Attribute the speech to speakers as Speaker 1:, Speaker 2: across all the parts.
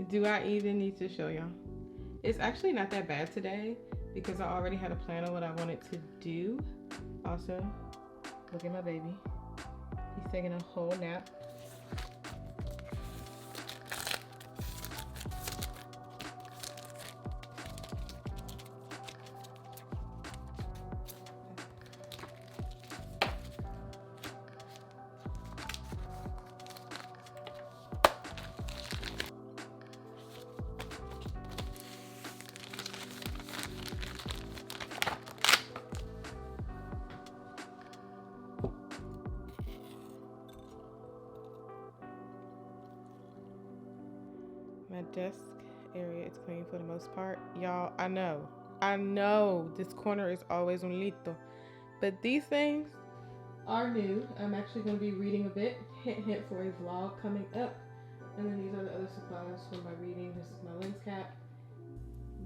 Speaker 1: Do I even need to show y'all? It's actually not that bad today because I already had a plan on what I wanted to do. Also, look at my baby. He's taking a whole nap. My desk area is clean for the most part. Y'all, I know this corner is always un lito, but these things are new. I'm actually going to be reading a bit, hint hint, for a vlog coming up. And then these are the other supplies for my reading. This is my lens cap.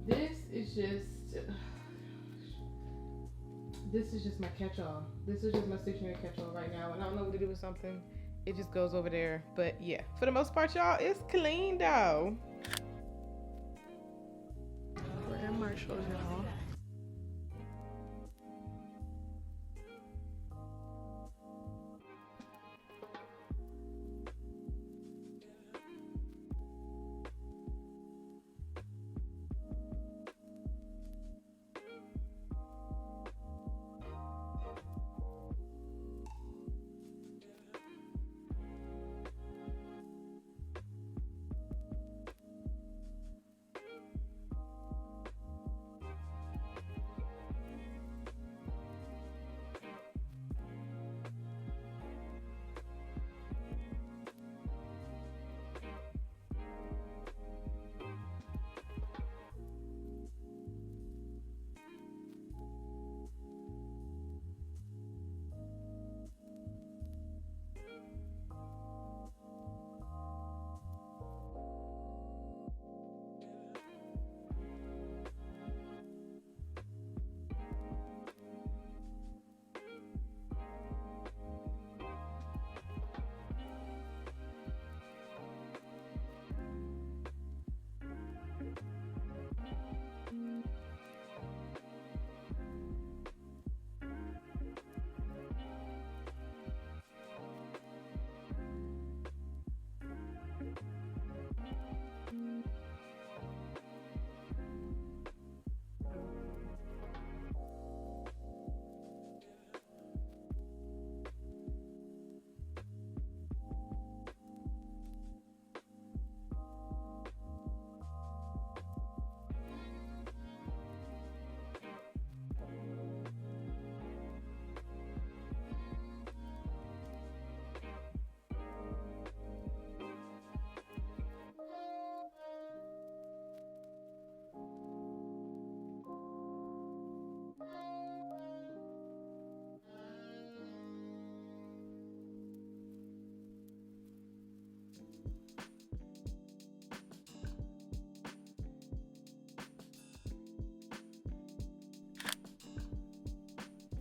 Speaker 1: This is just my catch-all. This is just my stationery catch-all right now. And I don't know what to do with something. It just goes over there. But yeah, for the most part, y'all, it's clean though. We're at Marshalls, y'all.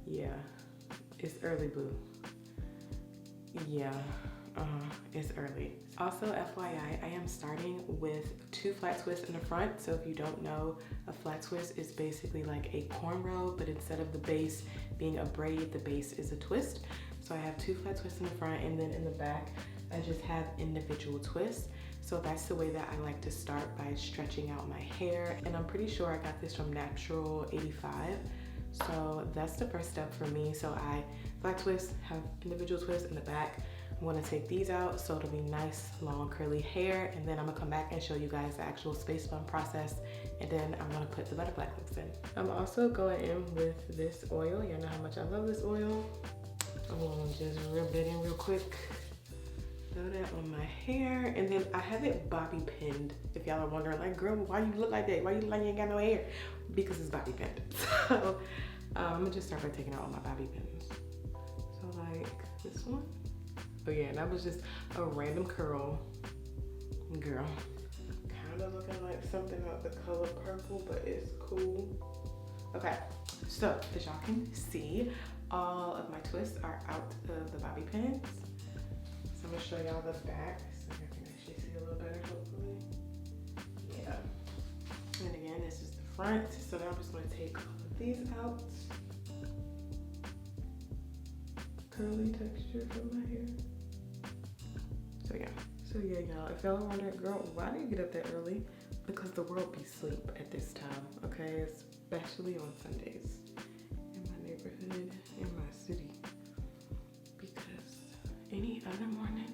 Speaker 1: Yeah, it's early, boo. Yeah, it's early. Also, FYI, I am starting with 2 flat twists in the front. So if you don't know, a flat twist is basically like a cornrow, but instead of the base being a braid, the base is a twist. So I have 2 flat twists in the front, and then in the back, I just have individual twists. So that's the way that I like to start, by stretching out my hair. And I'm pretty sure I got this from Natural 85. So that's the first step for me. So I flat twist, have individual twists in the back. I'm gonna take these out so it'll be nice, long, curly hair. And then I'm gonna come back and show you guys the actual space bun process. And then I'm gonna put the butterfly clips in. I'm also going in with this oil. You know how much I love this oil. I'm gonna just rub it in real quick. Throw that on my hair, and then I have it bobby pinned. If y'all are wondering, like, girl, why you look like that? Why you look like you ain't got no hair? Because it's bobby pinned. So I'm gonna just start by taking out all my bobby pins. So like this one. Oh yeah, and that was just a random curl. Girl, kind of looking like something of the color purple, but it's cool. Okay, so as y'all can see, all of my twists are out of the bobby pins. So I'm gonna show y'all the back so you can actually see a little better, hopefully. front. So now I'm just gonna take all of these out. Curly texture from my hair. So yeah, y'all, if y'all are wondering, girl, why do you get up that early? Because the world be asleep at this time, okay? Especially on Sundays in my neighborhood, in my city. Because any other morning,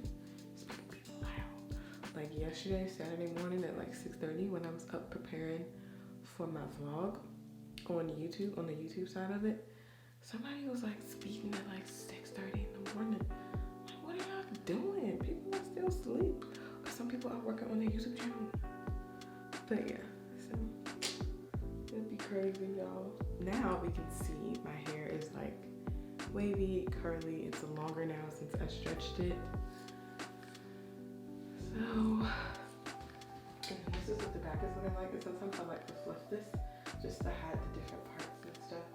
Speaker 1: it's gonna be loud. Like yesterday, Saturday morning at like 6:30 when I was up preparing for my vlog on YouTube, on the YouTube side of it, somebody was like speaking at like 6:30 in the morning. Like, what are y'all doing? People are still asleep. Or some people are working on their YouTube channel. But yeah, so it'd be crazy, y'all. Now we can see my hair is like wavy, curly. It's longer now since I stretched it. So, and this is what the back is looking like. And sometimes I like to fluff this just to hide the different parts and stuff.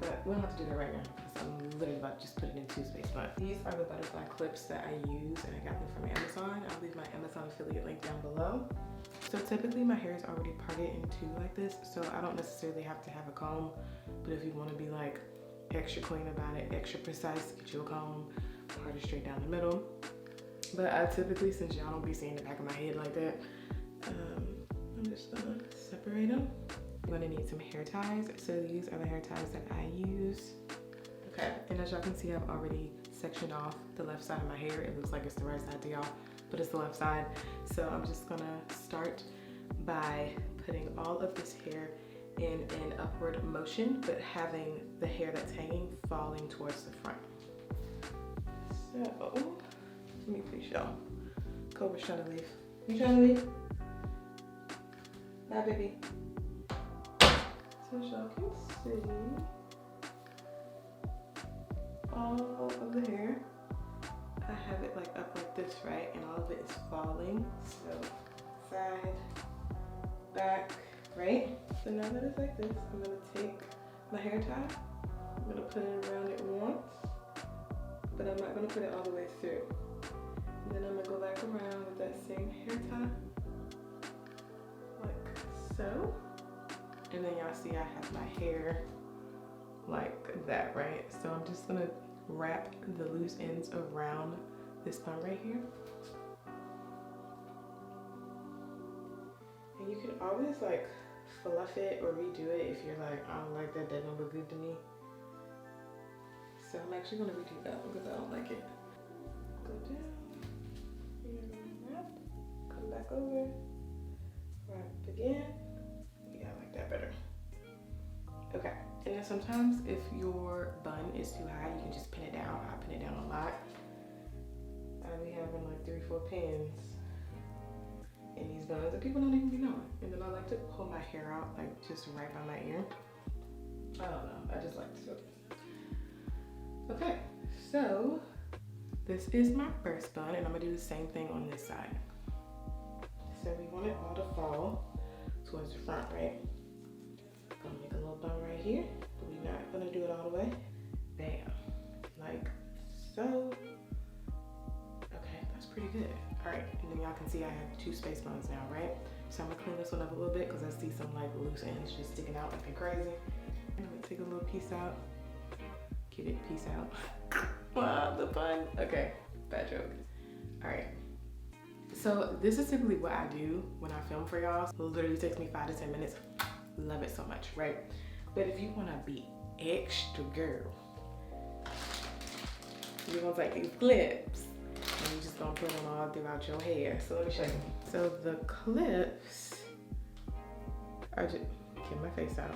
Speaker 1: But we don't have to do that right now because I'm literally about to just put it in toothpaste. But these are the butterfly clips that I use and I got them from Amazon. I'll leave my Amazon affiliate link down below. So typically my hair is already parted in two like this, so I don't necessarily have to have a comb, but if you want to be like extra clean about it, extra precise, get you a comb, part it straight down the middle. But I typically, since y'all don't be seeing the back of my head like that, I'm just gonna separate them. I'm gonna need some hair ties. So these are the hair ties that I use. Okay, and as y'all can see, I've already sectioned off the left side of my hair. It looks like it's the right side to y'all, but it's the left side. So I'm just gonna start by putting all of this hair in an upward motion, but having the hair that's hanging falling towards the front. So, let me please y'all. Cobra's trying to leave. You trying to leave? Bye, baby. So y'all can see all of the hair. I have it like up like this, right? And all of it is falling. So side, back, right? So now that it's like this, I'm gonna take my hair tie. I'm gonna put it around it once, but I'm not gonna put it all the way through. And then I'm gonna go back around with that same hair tie, like so. And then y'all see I have my hair like that, right? So I'm just gonna wrap the loose ends around this bun right here. And you can always like fluff it or redo it if you're like, I don't like that, that don't look good to me. So I'm actually gonna redo that one because I don't like it. Go down, and wrap, come back over, wrap again. Yeah, I like that better. Okay, and then sometimes if your bun is too high, you can just pin it down. I pin it down a lot. I be having like 3 or 4 pins in these buns that people don't even be knowing. And then I like to pull my hair out, like just right by my ear. I don't know, I just like to. Okay, so this is my first bun and I'm gonna do the same thing on this side. So we want it all to fall towards the front, right? Gonna make a little bun right here, but we're not gonna do it all the way. Bam, like so. Okay, that's pretty good. All right, and then y'all can see I have 2 space buns now, right? So I'm gonna clean this one up a little bit because I see some like loose ends just sticking out like they're crazy. And I'm gonna take a little piece out. Get it, piece out. Wow, the bun. Okay, bad joke. All right. So this is typically what I do when I film for y'all. It literally takes me 5 to 10 minutes. Love it so much, right? But if you wanna be extra girl, you're gonna take these clips and you're just gonna put them all throughout your hair. So let me show you. So the clips are just, get my face out.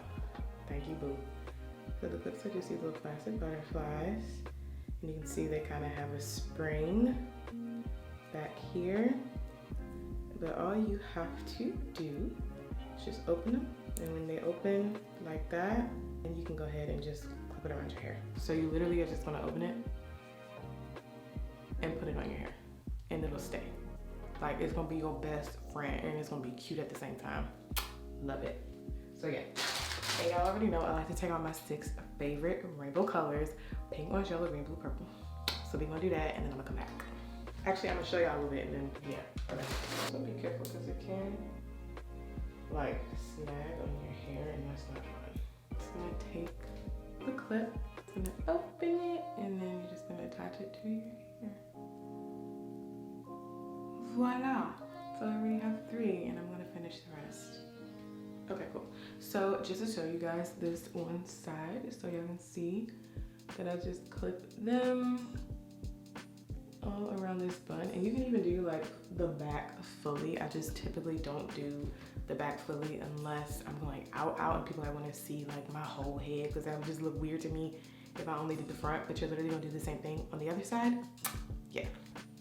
Speaker 1: Thank you, boo. So the clips are just these little plastic butterflies. And you can see they kind of have a spring back here. But all you have to do is just open them. And when they open like that, then you can go ahead and just clip it around your hair. So you literally are just gonna open it and put it on your hair and it'll stay. Like it's gonna be your best friend and it's gonna be cute at the same time. Love it. So yeah, and y'all already know I like to take on my 6 favorite rainbow colors: pink, orange, yellow, green, blue, purple. So we're gonna do that and then I'm gonna come back. Actually, I'm gonna show y'all a little bit and then, yeah. Okay. So be careful because it can like snag on your hair and that's not fun. It's gonna take the clip, it's gonna open it, and then you're just gonna attach it to your hair. Voila! So I already have 3 and I'm gonna finish the rest. Okay, cool. So just to show you guys this one side so y'all can see that I just clip them all around this bun. And you can even do like the back fully. I just typically don't do the back fully unless I'm going out and people want to see like my whole head, because that would just look weird to me if I only did the front, but you're literally gonna do the same thing on the other side. Yeah.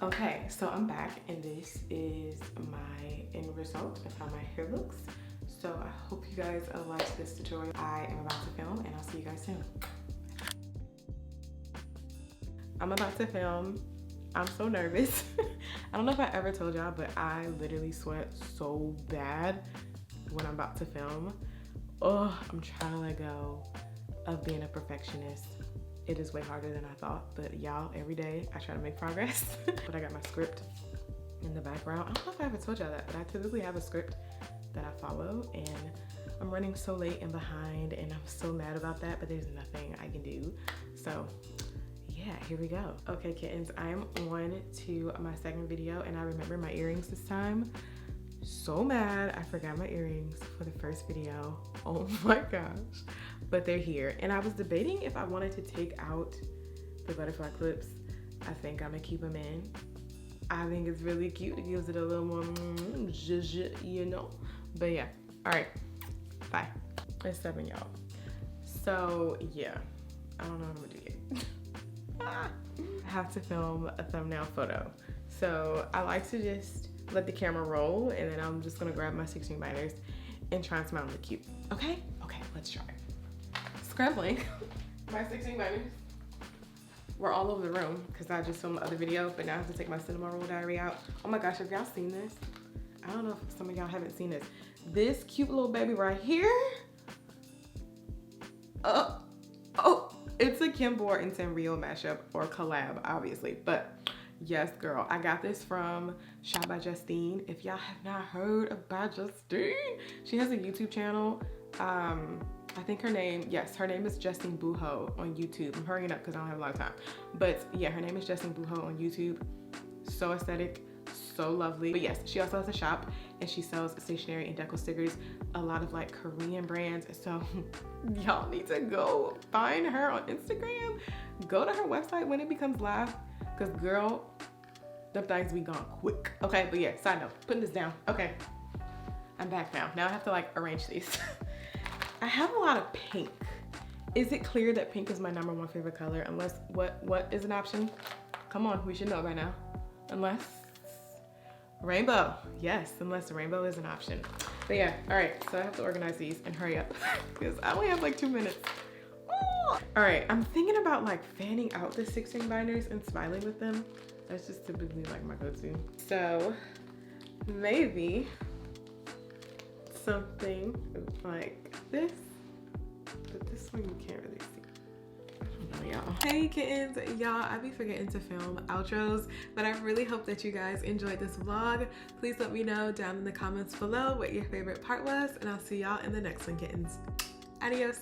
Speaker 1: Okay, so I'm back and this is my end result of how my hair looks. So I hope you guys liked this tutorial. I am about to film and I'll see you guys soon. I'm about to film. I'm so nervous. I don't know if I ever told y'all, but I literally sweat so bad when I'm about to film. Oh, I'm trying to let go of being a perfectionist. It is way harder than I thought, but y'all, every day I try to make progress. But I got my script in the background. I don't know if I ever told y'all that, but I typically have a script that I follow, and I'm running so late and behind, and I'm so mad about that, but there's nothing I can do. So yeah, here we go. Okay, kittens, I'm on to my second video, and I remember my earrings this time. So mad I forgot my earrings for the first video. Oh my gosh, but they're here. And I was debating if I wanted to take out the butterfly clips. I think I'm gonna keep them in. I think it's really cute. It gives it a little more you know. But yeah, all right, bye. It's 7, y'all. So yeah, I don't know what I'm gonna do yet. I have to film a thumbnail photo. So I like to just let the camera roll, and then I'm just gonna grab my 16 binders and try and smile and look cute. Okay? Okay, let's try. Scrambling. My 16 binders were all over the room because I just filmed the other video, but now I have to take my cinema roll diary out. Oh my gosh, have y'all seen this? I don't know if some of y'all haven't seen this. This cute little baby right here. It's a Kim and Sanrio mashup or collab, obviously, but yes, girl, I got this from Shop by Justine. If y'all have not heard about Justine, she has a YouTube channel. I think her name is Justine Buho on YouTube. I'm hurrying up because I don't have a lot of time, but yeah, her name is Justine Buho on YouTube. So aesthetic, so lovely. But yes, she also has a shop and she sells stationery and deco stickers, a lot of like Korean brands. So y'all need to go find her on Instagram. Go to her website when it becomes live, because girl, the things be gone quick. Okay, but yeah, side note, putting this down. Okay, I'm back now. Now I have to like arrange these. I have a lot of pink. Is it clear that pink is my #1 favorite color? Unless, what is an option? Come on, we should know by now. Unless rainbow. Yes, unless the rainbow is an option. But yeah, all right, so I have to organize these and hurry up because I only have like 2 minutes. Oh. All right, I'm thinking about like fanning out the 16 binders and smiling with them. That's just typically like my go-to. So maybe something like this, but this one you can't really see. Y'all. Hey kittens, y'all, I be forgetting to film outros, but I really hope that you guys enjoyed this vlog. Please let me know down in the comments below what your favorite part was, and I'll see y'all in the next one, kittens. Adios.